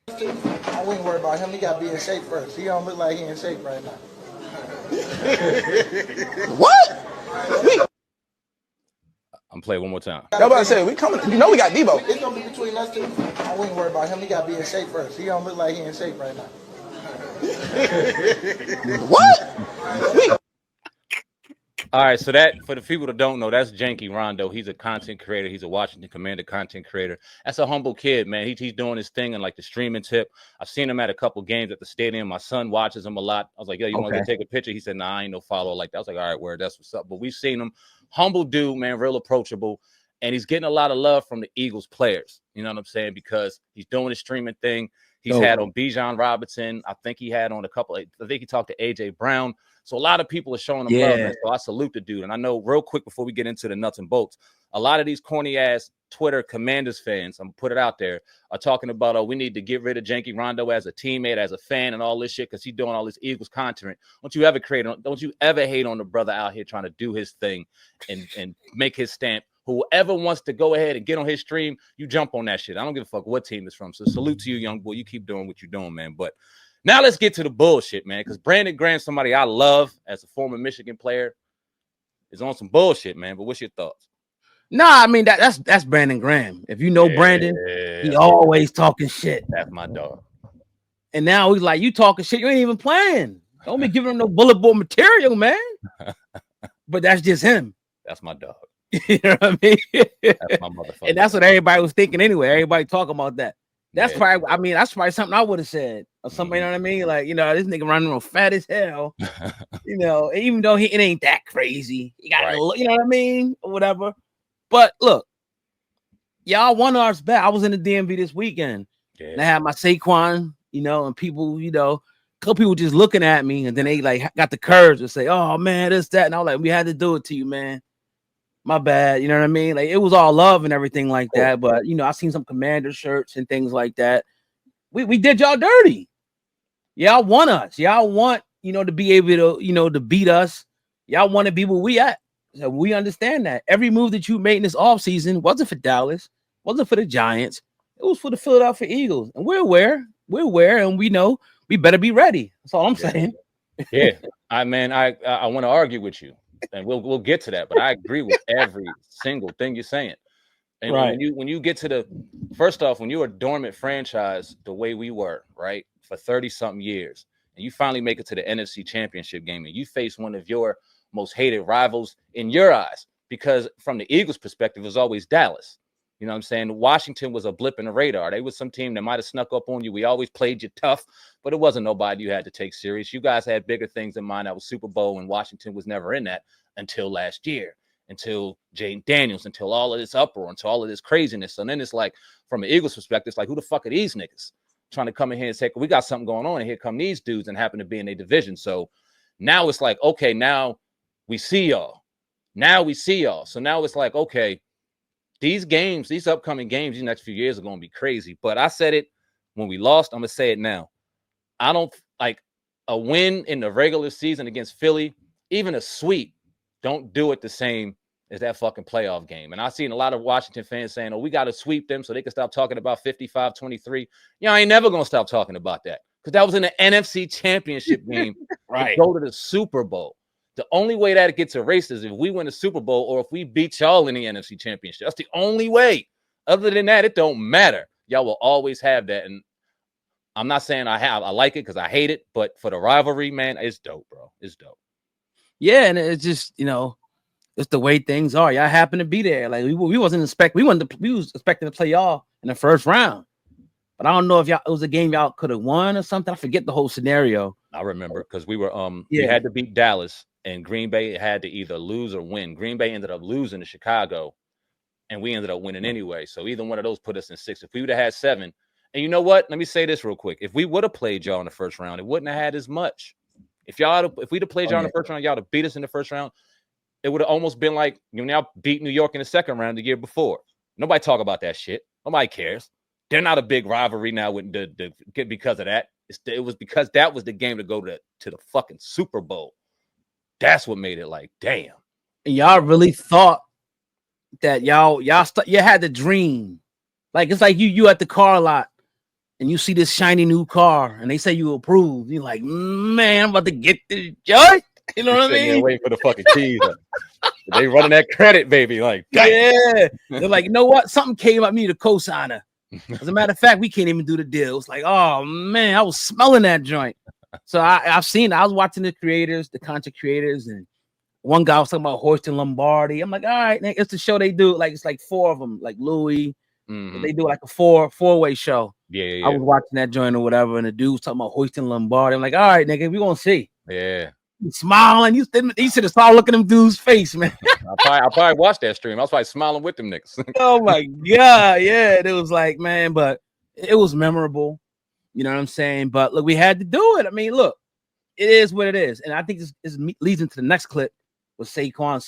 I wouldn't worry about him. He got to be in shape first. He don't look like he in shape right now. What? I'm playing one more time. Nobody said we coming. You know we got Deboo. It's gonna be between us two. I wouldn't worry about him. He got to be in shape first. He don't look like he in shape right now. What? All right, so that for the people that don't know, that's Janky Rondo. He's a content creator. He's a Washington Commander content creator. That's a humble kid, man. He's doing his thing and like the streaming tip. I've seen him at a couple games at the stadium. My son watches him a lot. I was like, yo, you want to go take a picture? He said, nah, I ain't no follower like that. I was like, all right, word, that's what's up. But we've seen him. Humble dude, man, real approachable. And he's getting a lot of love from the Eagles players. You know what I'm saying? Because he's doing his streaming thing. He's had on Bijan Robinson. I think he had on I think he talked to AJ Brown. So a lot of people are showing him love, man. So I salute the dude. And I know real quick before we get into the nuts and bolts, a lot of these corny ass Twitter Commanders fans, I'm gonna put it out there, are talking about, oh, we need to get rid of Janky Rondo as a teammate, as a fan, and all this shit because he's doing all this Eagles content. Don't you ever hate on the brother out here trying to do his thing and make his stamp. Whoever wants to go ahead and get on his stream, you jump on that shit. I don't give a fuck what team it's from. So salute to you, young boy. You keep doing what you're doing, man. But now let's get to the bullshit, man. Because Brandon Graham, somebody I love as a former Michigan player, is on some bullshit, man. But what's your thoughts? Nah, I mean that's Brandon Graham. If you know Brandon, he always talking shit. That's my dog. And now he's like, you talking shit, you ain't even playing. Don't be giving him no bullet board material, man. But that's just him. That's my dog. You know what I mean? That's my motherfucker. And that's what everybody was thinking anyway. Everybody talking about that. That's probably, that's probably something I would have said or something. You know what I mean? Like, this nigga running around fat as hell. Even though it ain't that crazy. You got to, you know what I mean? Or whatever. But look, y'all won ours back. I was in the DMV this weekend. Yeah. And I had my Saquon, and people, a couple people just looking at me, and then they like got the courage to say, oh man, this, that. And I was like, we had to do it to you, man. My bad, you know what I mean? Like, it was all love and everything like that. But, I seen some Commander shirts and things like that. We did y'all dirty. Y'all want us. Y'all want, to be able to, to beat us. Y'all want to be where we at. So we understand that. Every move that you made in this offseason wasn't for Dallas, wasn't for the Giants. It was for the Philadelphia Eagles. And we're aware, and we know we better be ready. That's all I'm saying. Yeah. I want to argue with you. And we'll get to that, but I agree with every single thing you're saying. And when you get to first off, when you're a dormant franchise the way we were, right, for 30-something years, and you finally make it to the NFC Championship game, and you face one of your most hated rivals in your eyes, because from the Eagles' perspective, it was always Dallas. You know what I'm saying? Washington was a blip in the radar. They was some team that might have snuck up on you. We always played you tough, but it wasn't nobody you had to take serious. You guys had bigger things in mind. That was Super Bowl, and Washington was never in that until last year, until Jaden Daniels, until all of this uproar, until all of this craziness. And then it's like, from an Eagles perspective, it's like, who the fuck are these niggas trying to come in here and say, we got something going on, and here come these dudes and happen to be in a division. So now it's like, okay, now we see y'all. So now it's like, okay, these games, these upcoming games, these next few years are going to be crazy. But I said it when we lost. I'm going to say it now. I don't like a win in the regular season against Philly, even a sweep. Don't do it the same as that fucking playoff game. And I've seen a lot of Washington fans saying, oh, we got to sweep them so they can stop talking about 55-23. Y'all ain't never going to stop talking about that because that was in the NFC Championship game. Right. To go to the Super Bowl. The only way that it gets erased is if we win the Super Bowl or if we beat y'all in the NFC Championship. That's the only way. Other than that, it don't matter. Y'all will always have that. And I'm not saying I like it because I hate it, but for the rivalry, man, it's dope, bro. It's dope. Yeah, and it's just, it's the way things are. Y'all happen to be there. Like we was expecting to play y'all in the first round. But I don't know if it was a game y'all could have won or something. I forget the whole scenario. I remember because we were we had to beat Dallas. And Green Bay had to either lose or win. Green Bay ended up losing to Chicago, and we ended up winning anyway. So either one of those put us in 6. If we would have had 7, and you know what? Let me say this real quick. If we would have played y'all in the first round, it wouldn't have had as much. If we'd have played y'all in the first round, y'all to beat us in the first round, it would have almost been like now beat New York in the second round the year before. Nobody talk about that shit. Nobody cares. They're not a big rivalry now with because of that. It was because that was the game to go to the fucking Super Bowl. That's what made it like, damn. And y'all really thought that y'all had the dream. Like, it's like you at the car lot and you see this shiny new car, and they say you approve. You're like, man, I'm about to get this joint. You know what I mean? Waiting for the fucking keys. They running that credit, baby. Like, dang. Yeah. They're like, you know what? Something came up me to co-signer. As a matter of fact, we can't even do the deal. It's like, oh man, I was smelling that joint. So I've seen. I was watching the creators, the content creators, and one guy was talking about Hoist and Lombardi. I'm like, all right, it's the show they do. Like it's like 4 of them, like Louis. They do like a four-way show. Yeah. I was watching that joint or whatever, and the dude was talking about Hoist and Lombardi. I'm like, all right, nigga, we gonna see. Yeah. You smiling. You should have saw look at them dude's face, man. I probably watched that stream. I was probably smiling with them niggas. Oh my god, yeah. It was like, man, but it was memorable. You know what I'm saying? But look, we had to do it. I mean, look, it is what it is, and I think this leads into the next clip. What Saquon said.